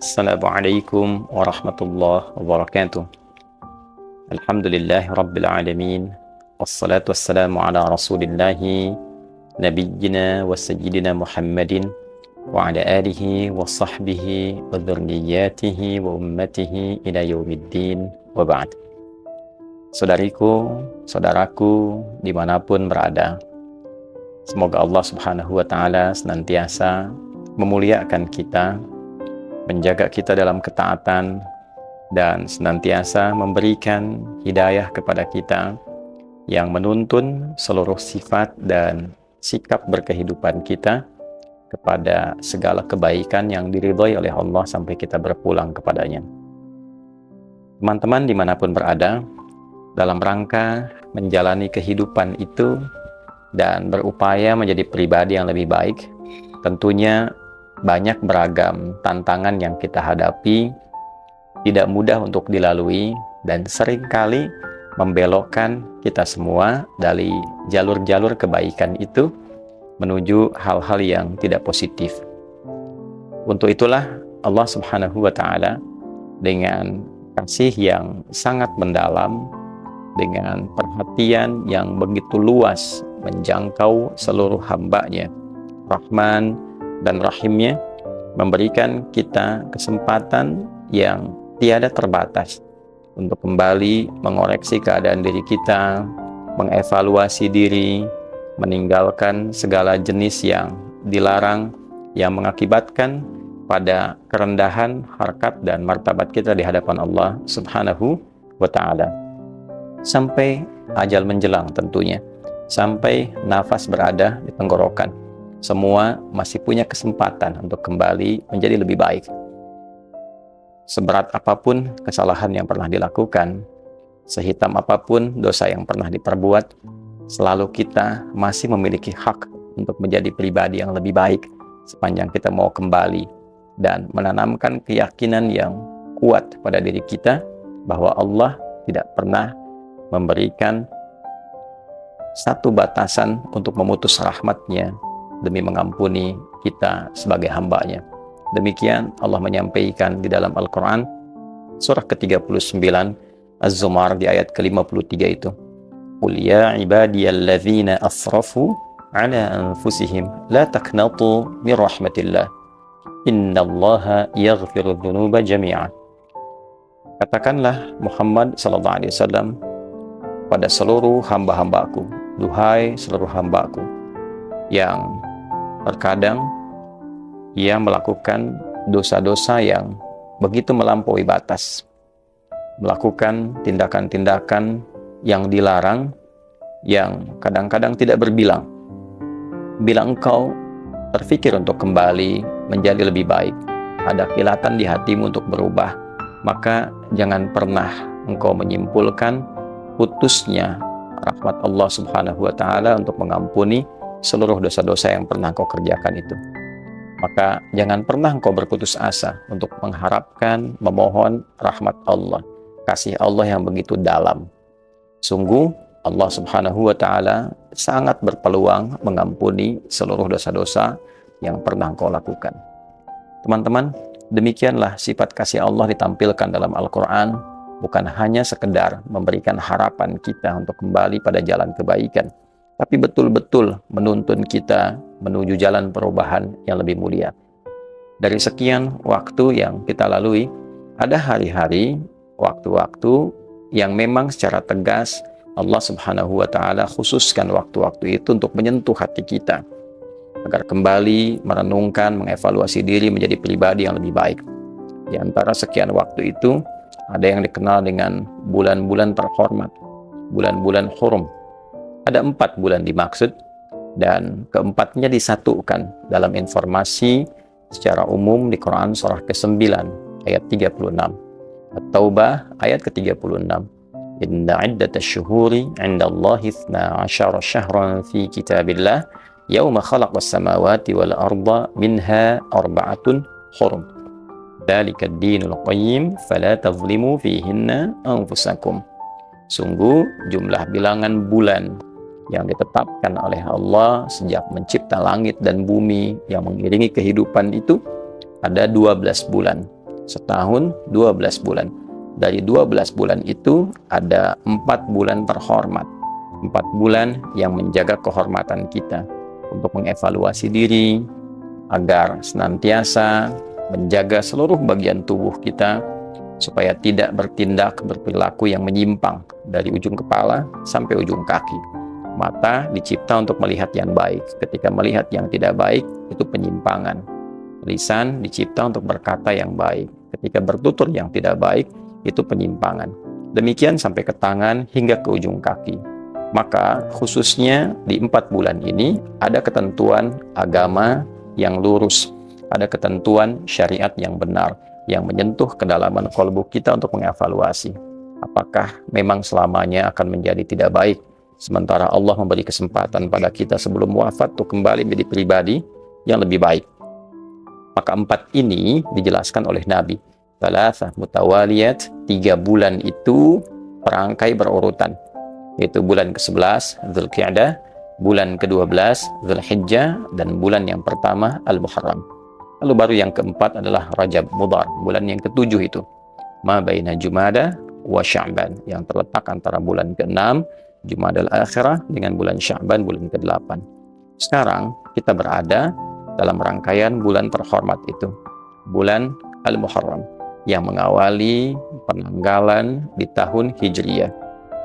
Assalamualaikum warahmatullahi wabarakatuh. Alhamdulillahi rabbil alamin. Wassalatu wassalamu ala rasulillahi nabiyyina wa sayyidina Muhammadin wa ala alihi wa sahbihi wa dhurriyyatihi wa ummatihi ila yaumiddin wa ba'd. Saudariku, saudaraku dimanapun berada, semoga Allah subhanahu wa ta'ala senantiasa memuliakan kita, menjaga kita dalam ketaatan, dan senantiasa memberikan hidayah kepada kita yang menuntun seluruh sifat dan sikap berkehidupan kita kepada segala kebaikan yang diridhoi oleh Allah sampai kita berpulang kepadanya. Teman-teman dimanapun berada, dalam rangka menjalani kehidupan itu dan berupaya menjadi pribadi yang lebih baik, tentunya banyak beragam tantangan yang kita hadapi, tidak mudah untuk dilalui, dan seringkali membelokkan kita semua dari jalur-jalur kebaikan itu menuju hal-hal yang tidak positif. Untuk itulah Allah Subhanahu wa ta'ala dengan kasih yang sangat mendalam, dengan perhatian yang begitu luas menjangkau seluruh hamba-Nya, Rahman dan Rahimnya, memberikan kita kesempatan yang tiada terbatas untuk kembali mengoreksi keadaan diri kita, mengevaluasi diri, meninggalkan segala jenis yang dilarang yang mengakibatkan pada kerendahan harkat dan martabat kita di hadapan Allah Subhanahu wa ta'ala. Sampai ajal menjelang tentunya, sampai nafas berada di tenggorokan, semua masih punya kesempatan untuk kembali menjadi lebih baik. Seberat apapun kesalahan yang pernah dilakukan, sehitam apapun dosa yang pernah diperbuat, selalu kita masih memiliki hak untuk menjadi pribadi yang lebih baik sepanjang kita mau kembali dan menanamkan keyakinan yang kuat pada diri kita bahwa Allah tidak pernah memberikan satu batasan untuk memutus rahmat-Nya demi mengampuni kita sebagai hamba-Nya. Demikian Allah menyampaikan di dalam Al-Quran surah ke-39 Az-Zumar di ayat ke-53 itu, Qul ya ibadiyalladzina asrafu ala anfusihim la taqnatu min rahmatillah innallaha yaghfiru dzunuba jami'an. Katakanlah Muhammad sallallahu alaihi wasallam pada seluruh hamba-hambaku, duhai seluruh hambaku yang terkadang ia melakukan dosa-dosa yang begitu melampaui batas, melakukan tindakan-tindakan yang dilarang, yang kadang-kadang tidak berbilang. Bila engkau terfikir untuk kembali menjadi lebih baik, ada kilatan di hatimu untuk berubah, maka jangan pernah engkau menyimpulkan putusnya rahmat Allah Subhanahu wa ta'ala untuk mengampuni seluruh dosa-dosa yang pernah kau kerjakan itu. Maka jangan pernah engkau berputus asa untuk mengharapkan, memohon rahmat Allah, kasih Allah yang begitu dalam. Sungguh Allah Subhanahu wa ta'ala sangat berpeluang mengampuni seluruh dosa-dosa yang pernah engkau lakukan. Teman-teman, demikianlah sifat kasih Allah ditampilkan dalam Al-Quran, bukan hanya sekedar memberikan harapan kita untuk kembali pada jalan kebaikan, tapi betul-betul menuntun kita menuju jalan perubahan yang lebih mulia. Dari sekian waktu yang kita lalui, ada hari-hari, waktu-waktu yang memang secara tegas Allah Subhanahu wa ta'ala khususkan waktu-waktu itu untuk menyentuh hati kita, agar kembali merenungkan, mengevaluasi diri menjadi pribadi yang lebih baik. Di antara sekian waktu itu, ada yang dikenal dengan bulan-bulan terhormat, bulan-bulan hurum. Ada 4 bulan dimaksud, dan keempatnya disatukan dalam informasi secara umum di Quran surah ke-9 ayat 36, At-Taubah ayat ke-36. Inna iddatash syuhuri 'indallahi 12 syahran fi kitabillah yauma khalaqas samawati wal arda minha arba'atun hurum. Dzalika ad-dinul qayyim fala tadhlimu fihinna anfusakum. Sungguh jumlah bilangan bulan yang ditetapkan oleh Allah sejak mencipta langit dan bumi yang mengiringi kehidupan itu ada 12 bulan. setahun 12 bulan. Dari 12 bulan itu ada 4 bulan terhormat, 4 bulan yang menjaga kehormatan kita untuk mengevaluasi diri agar senantiasa menjaga seluruh bagian tubuh kita supaya tidak berperilaku yang menyimpang dari ujung kepala sampai ujung kaki. Mata dicipta untuk melihat yang baik. Ketika melihat yang tidak baik, itu penyimpangan. Lisan dicipta untuk berkata yang baik. Ketika bertutur yang tidak baik, itu penyimpangan. Demikian sampai ke tangan hingga ke ujung kaki. Maka khususnya di 4 bulan ini ada ketentuan agama yang lurus, ada ketentuan syariat yang benar, yang menyentuh kedalaman kolbu kita untuk mengevaluasi apakah memang selamanya akan menjadi tidak baik, sementara Allah memberi kesempatan pada kita sebelum wafat untuk kembali menjadi pribadi yang lebih baik. Maka 4 ini dijelaskan oleh Nabi. Thalathah mutawaliyat, 3 bulan itu perangkai berurutan, yaitu bulan ke-11 Dzulqa'dah, bulan ke-12 Dzulhijjah, dan bulan yang pertama Al-Muharram. Lalu baru yang keempat adalah Rajab Mudhar, bulan yang ke-7 itu. Ma baina Jumada wa Sya'ban, yang terletak antara bulan ke-6 Jumadal Akhirah dengan bulan Sya'ban, bulan ke-8. Sekarang kita berada dalam rangkaian bulan terhormat itu, bulan Al-Muharram, yang mengawali penanggalan di tahun Hijriyah,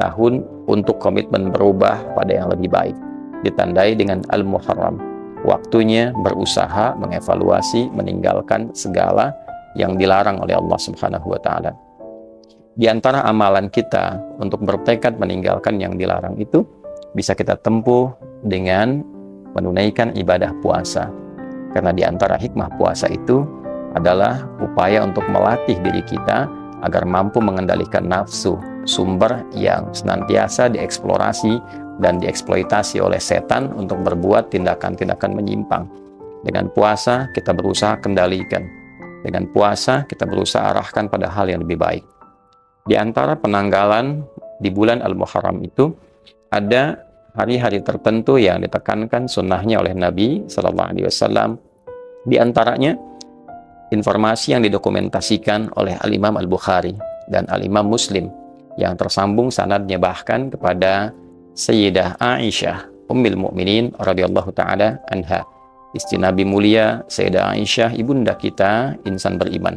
tahun untuk komitmen berubah pada yang lebih baik, ditandai dengan Al-Muharram, waktunya berusaha mengevaluasi, meninggalkan segala yang dilarang oleh Allah Subhanahu wa Ta'ala. Di antara amalan kita untuk bertekad meninggalkan yang dilarang itu bisa kita tempuh dengan menunaikan ibadah puasa. Karena di antara hikmah puasa itu adalah upaya untuk melatih diri kita agar mampu mengendalikan nafsu, sumber yang senantiasa dieksplorasi dan dieksploitasi oleh setan untuk berbuat tindakan-tindakan menyimpang. Dengan puasa kita berusaha kendalikan. Dengan puasa kita berusaha arahkan pada hal yang lebih baik. Di antara penanggalan di bulan Al-Muharram itu ada hari-hari tertentu yang ditekankan sunnahnya oleh Nabi Sallallahu Alaihi Wasallam. Di antaranya informasi yang didokumentasikan oleh Al-Imam Al-Bukhari dan Al-Imam Muslim yang tersambung sanadnya bahkan kepada Sayyidah Aisyah Ummul Mukminin radhiyallahu taala anha, istri Nabi mulia Sayyidah Aisyah, ibunda kita insan beriman.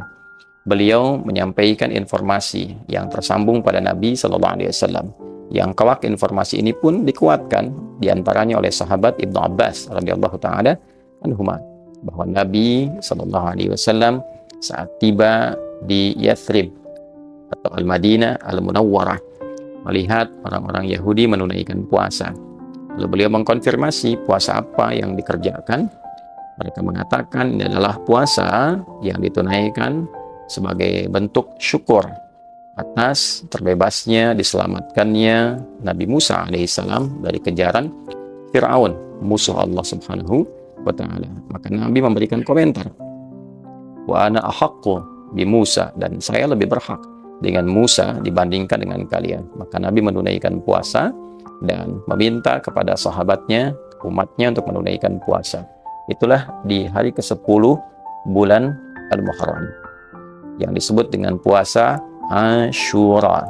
Beliau menyampaikan informasi yang tersambung pada Nabi Sallallahu Alaihi Wasallam, yang kelak informasi ini pun dikuatkan diantaranya oleh sahabat Ibnu Abbas radhiyallahu taala anhuma, bahwa Nabi Sallallahu Alaihi Wasallam saat tiba di Yathrib atau Al-Madinah Al-Munawwarah melihat orang-orang Yahudi menunaikan puasa. Lalu beliau mengkonfirmasi puasa apa yang dikerjakan. Mereka mengatakan ini adalah puasa yang ditunaikan sebagai bentuk syukur atas terbebasnya, diselamatkannya Nabi Musa alaihissalam dari kejaran Fir'aun, musuh Allah Subhanahu wa Ta'ala. Maka Nabi memberikan komentar, wa ana ahaqqu bi Musa, dan saya lebih berhak dengan Musa dibandingkan dengan kalian. Maka Nabi menunaikan puasa dan meminta kepada sahabatnya, umatnya untuk menunaikan puasa. Itulah di hari ke-10 bulan Al-Muharram yang disebut dengan puasa Asyura.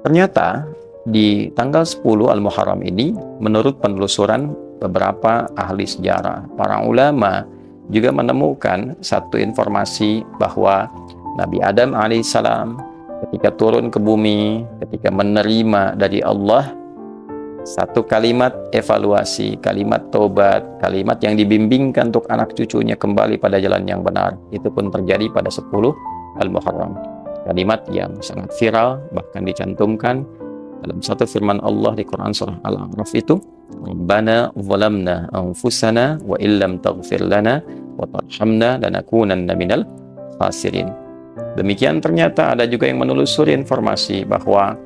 Ternyata di tanggal 10 Al-Muharram ini, menurut penelusuran beberapa ahli sejarah, para ulama juga menemukan satu informasi bahwa Nabi Adam alaihissalam ketika turun ke bumi, ketika menerima dari Allah satu kalimat evaluasi, kalimat tobat, kalimat yang dibimbingkan untuk anak cucunya kembali pada jalan yang benar, itu pun terjadi pada 10 Al-Muharram. Kalimat yang sangat viral, bahkan dicantumkan dalam satu firman Allah di Quran surah Al-A'raf itu, Rabbana zalamna anfusana wa illam taghfir lana wa tarhamna lanakunanna minal khasirin. Demikian ternyata ada juga yang menelusuri informasi bahwa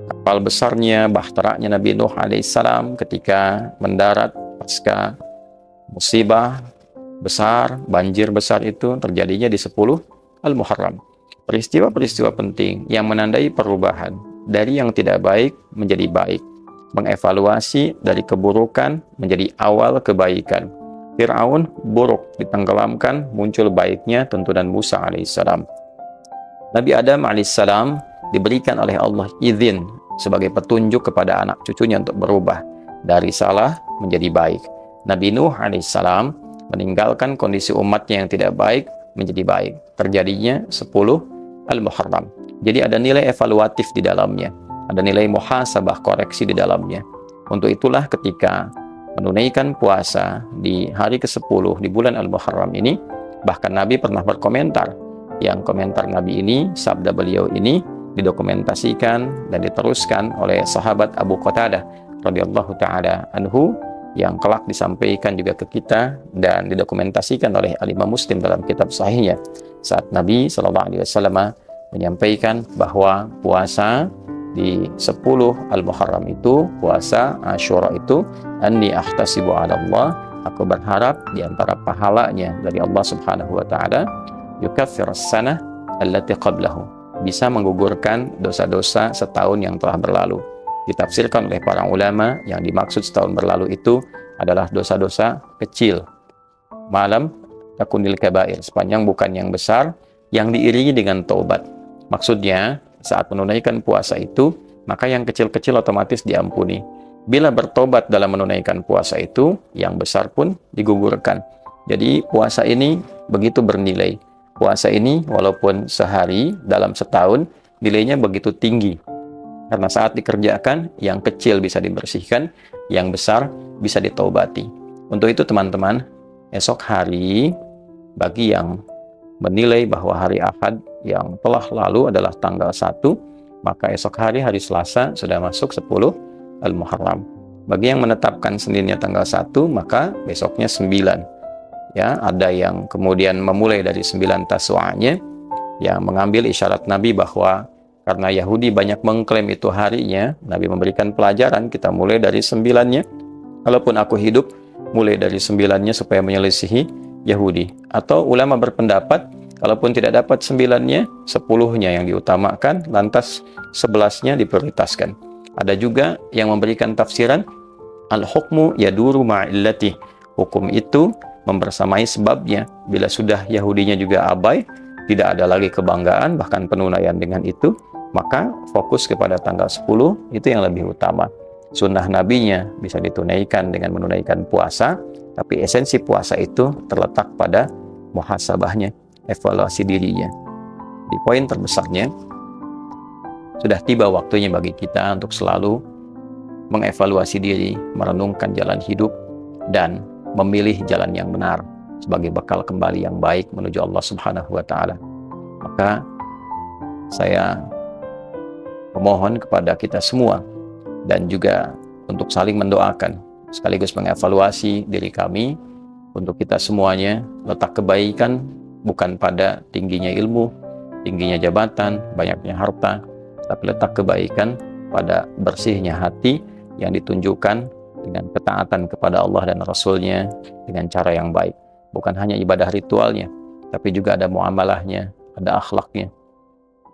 kapal besarnya, bahteranya Nabi Nuh alaihissalam ketika mendarat pasca musibah besar, banjir besar itu terjadinya di 10 Al-Muharram. Peristiwa-peristiwa penting yang menandai perubahan dari yang tidak baik menjadi baik, mengevaluasi dari keburukan menjadi awal kebaikan, Fir'aun buruk, ditenggelamkan, muncul baiknya tuntunan Musa alaihissalam. Nabi Adam alaihissalam diberikan oleh Allah izin sebagai petunjuk kepada anak cucunya untuk berubah dari salah menjadi baik. Nabi Nuh alaihissalam meninggalkan kondisi umatnya yang tidak baik menjadi baik. Terjadinya 10 Al-Muharram. Jadi ada nilai evaluatif di dalamnya, ada nilai muhasabah, koreksi di dalamnya. Untuk itulah ketika menunaikan puasa di hari ke-10 di bulan Al-Muharram ini, bahkan Nabi pernah berkomentar, yang komentar Nabi ini, sabda beliau ini didokumentasikan dan diteruskan oleh sahabat Abu Qatadah radhiyallahu taala anhu, yang kelak disampaikan juga ke kita dan didokumentasikan oleh Al-Imam Muslim dalam kitab sahihnya, saat Nabi SAW menyampaikan bahwa puasa di 10 Al-Muharram itu, puasa Asyura itu, anni ahtasibu 'ala Allah, aku berharap di antara pahalanya dari Allah Subhanahu wa taala, yukaffir as-sanah allati qablahu, bisa menggugurkan dosa-dosa setahun yang telah berlalu. Ditafsirkan oleh para ulama, yang dimaksud setahun berlalu itu adalah dosa-dosa kecil, malam takunil kabair, sepanjang bukan yang besar, yang diiringi dengan taubat. Maksudnya, saat menunaikan puasa itu, maka yang kecil-kecil otomatis diampuni. Bila bertobat dalam menunaikan puasa itu, yang besar pun digugurkan. Jadi puasa ini begitu bernilai. Puasa ini walaupun sehari dalam setahun, nilainya begitu tinggi. Karena saat dikerjakan, yang kecil bisa dibersihkan, yang besar bisa ditaubati. Untuk itu teman-teman, esok hari bagi yang menilai bahwa hari Ahad yang telah lalu adalah tanggal 1, maka esok hari, hari Selasa, sudah masuk 10 Al-Muharram. Bagi yang menetapkan Seninnya tanggal 1, maka besoknya 9. Ya, ada yang kemudian memulai dari 9 Tasu'anya, yang mengambil isyarat Nabi bahwa karena Yahudi banyak mengklaim itu harinya, Nabi memberikan pelajaran, kita mulai dari 9-nya. Kalaupun aku hidup, mulai dari 9-nya supaya menyelisihi Yahudi. Atau ulama berpendapat, kalaupun tidak dapat 9-nya, 10-nya yang diutamakan, lantas 11-nya diprioritaskan. Ada juga yang memberikan tafsiran, al-hukmu yaduru ma'illati, hukum itu membersamai sebabnya. Bila sudah Yahudinya juga abai, tidak ada lagi kebanggaan, bahkan penunaian dengan itu, maka fokus kepada tanggal 10, itu yang lebih utama. Sunnah nabinya bisa ditunaikan dengan menunaikan puasa, tapi esensi puasa itu terletak pada muhasabahnya, evaluasi dirinya. Di poin terbesarnya, sudah tiba waktunya bagi kita untuk selalu mengevaluasi diri, merenungkan jalan hidup, dan memilih jalan yang benar sebagai bekal kembali yang baik menuju Allah Subhanahu wa taala. Maka saya memohon kepada kita semua dan juga untuk saling mendoakan sekaligus mengevaluasi diri kami, untuk kita semuanya letak kebaikan bukan pada tingginya ilmu, tingginya jabatan, banyaknya harta, tapi letak kebaikan pada bersihnya hati yang ditunjukkan dengan ketaatan kepada Allah dan Rasul-Nya dengan cara yang baik. Bukan hanya ibadah ritualnya, tapi juga ada muamalahnya, ada akhlaknya.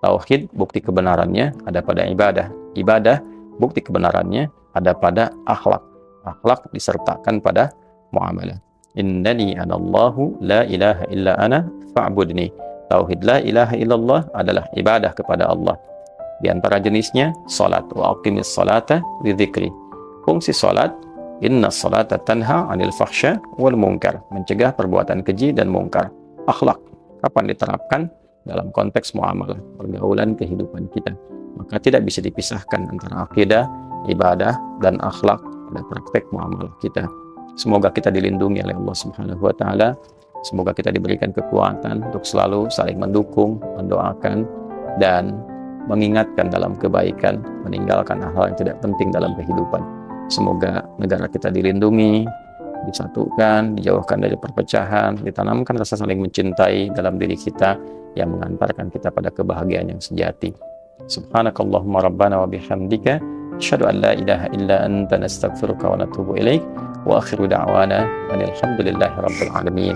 Tauhid, bukti kebenarannya ada pada ibadah. Ibadah, bukti kebenarannya ada pada akhlak. Akhlak disertakan pada muamalah. Innani anallahu la ilaha illa ana fa'budni. Tauhid la ilaha illallah adalah ibadah kepada Allah. Di antara jenisnya, salat. Wa aqimis salata li dzikri. Fungsi salat, inna salata tanha 'anil fahsya wal munkar, mencegah perbuatan keji dan mungkar. Akhlak, kapan diterapkan? Dalam konteks muamalah, pergaulan kehidupan kita. Maka tidak bisa dipisahkan antara akidah, ibadah, dan akhlak pada praktek muamalah kita. Semoga kita dilindungi oleh Allah Subhanahu wa taala. Semoga kita diberikan kekuatan untuk selalu saling mendukung, mendoakan, dan mengingatkan dalam kebaikan, meninggalkan hal-hal yang tidak penting dalam kehidupan. Semoga negara kita dilindungi, disatukan, dijauhkan dari perpecahan, ditanamkan rasa saling mencintai dalam diri kita yang mengantarkan kita pada kebahagiaan yang sejati. Subhanakallahumma rabbana wa bihamdika, asyhadu an la ilaha illa anta, nastaghfiruka wa natubu ilaik, wa akhiru da'wana alhamdulillahi rabbil alamin.